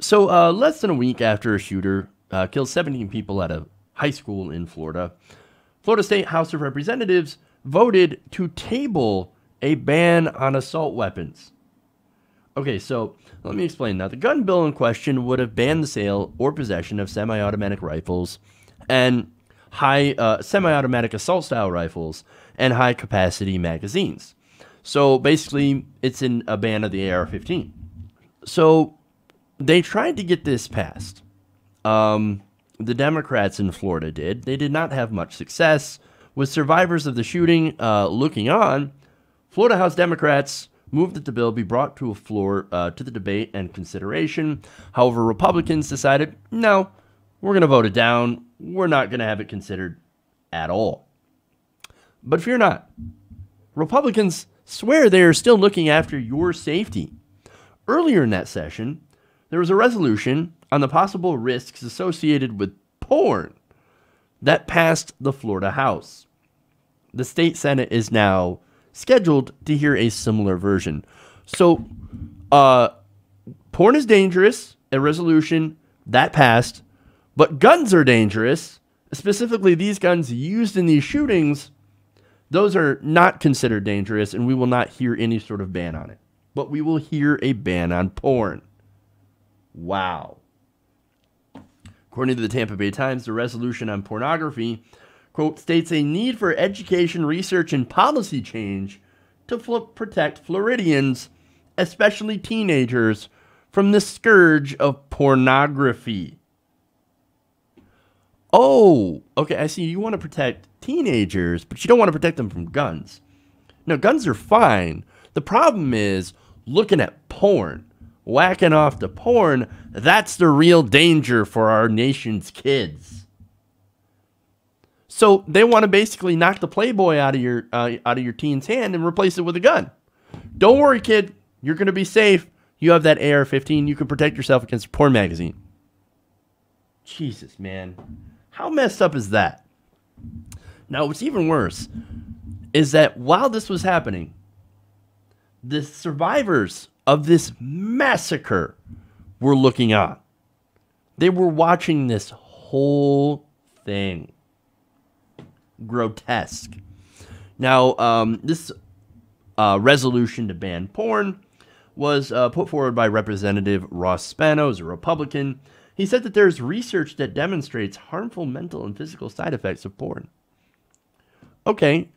So, less than a week after a shooter killed 17 people at a high school in Florida, Florida State House of Representatives voted to table a ban on assault weapons. Okay, so let me explain. Now, the gun bill in question would have banned the sale or possession of semi-automatic rifles and semi-automatic assault-style rifles and high-capacity magazines. So basically, it's in a ban of the AR-15. So they tried to get this passed. The Democrats in Florida did. They did not have much success. With survivors of the shooting looking on, Florida House Democrats moved that the bill be brought to a floor to the debate and consideration. However, Republicans decided, no, we're going to vote it down. We're not going to have it considered at all. But fear not. Republicans swear they are still looking after your safety. Earlier in that session, there was a resolution on the possible risks associated with porn that passed the Florida House. The state Senate is now scheduled to hear a similar version. So, porn is dangerous, a resolution that passed, but guns are dangerous, specifically these guns used in these shootings. Those are not considered dangerous, and we will not hear any sort of ban on it. But we will hear a ban on porn. Wow. According to the Tampa Bay Times, the resolution on pornography, quote, states a need for education, research, and policy change to protect Floridians, especially teenagers, from the scourge of pornography. Oh, okay, I see. You want to protect teenagers, but you don't want to protect them from guns. Now, guns are fine. The problem is looking at porn, whacking off the porn. That's the real danger for our nation's kids. So they want to basically knock the Playboy out of your teen's hand and replace it with a gun. Don't worry, kid. You're going to be safe. You have that AR-15. You can protect yourself against a porn magazine. Jesus, man. How messed up is that? Now, what's even worse is that while this was happening, the survivors of this massacre were looking on. They were watching this whole thing. Grotesque. Now, this resolution to ban porn was put forward by Representative Ross Spano, who's a Republican. He said that there's research that demonstrates harmful mental and physical side effects of porn. Okay,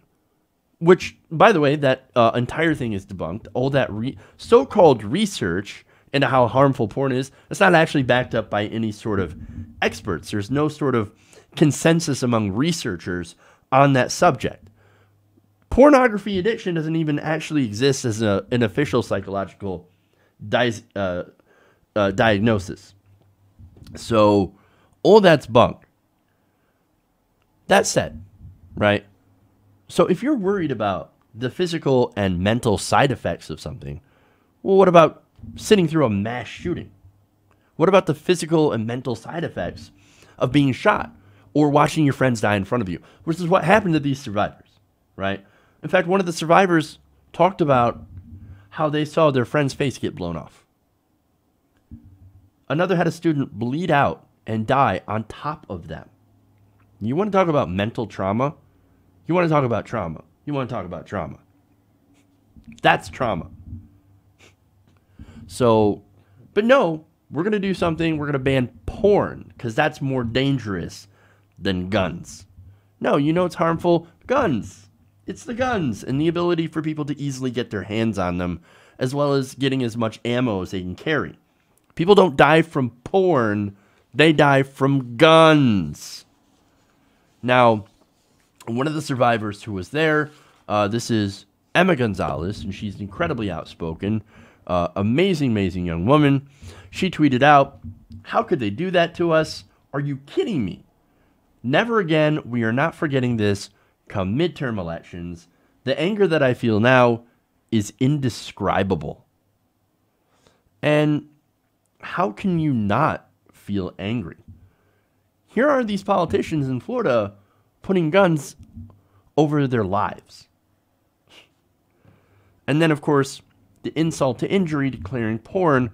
which, by the way, that entire thing is debunked. All that so-called research into how harmful porn is, it's not actually backed up by any sort of experts. There's no sort of consensus among researchers on that subject. Pornography addiction doesn't even actually exist as an official psychological diagnosis. So, all that's bunk. That said, right? So, if you're worried about the physical and mental side effects of something, well, what about sitting through a mass shooting? What about the physical and mental side effects of being shot or watching your friends die in front of you? Which is what happened to these survivors, right? In fact, one of the survivors talked about how they saw their friend's face get blown off. Another had a student bleed out and die on top of them. You want to talk about mental trauma? You want to talk about trauma? You want to talk about trauma? That's trauma. So, but no, we're going to do something. We're going to ban porn because that's more dangerous than guns. No, you know it's harmful? Guns. It's the guns and the ability for people to easily get their hands on them, as well as getting as much ammo as they can carry. People don't die from porn. They die from guns. Now, one of the survivors who was there, this is Emma Gonzalez, and she's incredibly outspoken. Amazing, amazing young woman. She tweeted out, "How could they do that to us? Are you kidding me? Never again. We are not forgetting this come midterm elections. The anger that I feel now is indescribable." And how can you not feel angry? Here are these politicians in Florida putting guns over their lives. And then, of course, the insult to injury, declaring porn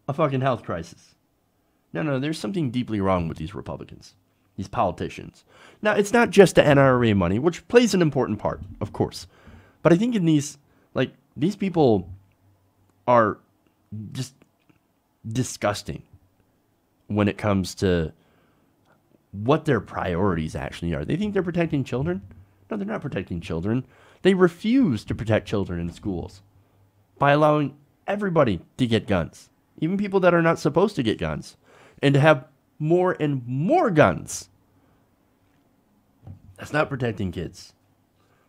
a fucking health crisis. No, there's something deeply wrong with these Republicans, these politicians. Now, it's not just the NRA money, which plays an important part, of course. But I think in these people are just disgusting when it comes to what their priorities actually are. They think they're protecting children. No, they're not protecting children. They refuse to protect children in schools by allowing everybody to get guns, even people that are not supposed to get guns, and to have more and more guns. That's not protecting kids.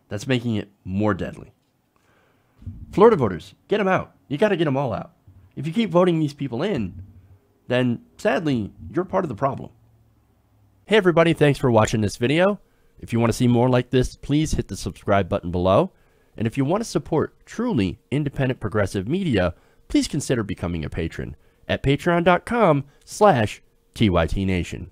That's making it more deadly. Florida voters, get them out. You got to get them all out. If you keep voting these people in, then sadly, you're part of the problem. Hey everybody, thanks for watching this video. If you want to see more like this, please hit the subscribe button below. And if you want to support truly independent progressive media, please consider becoming a patron at patreon.com/TYTNation.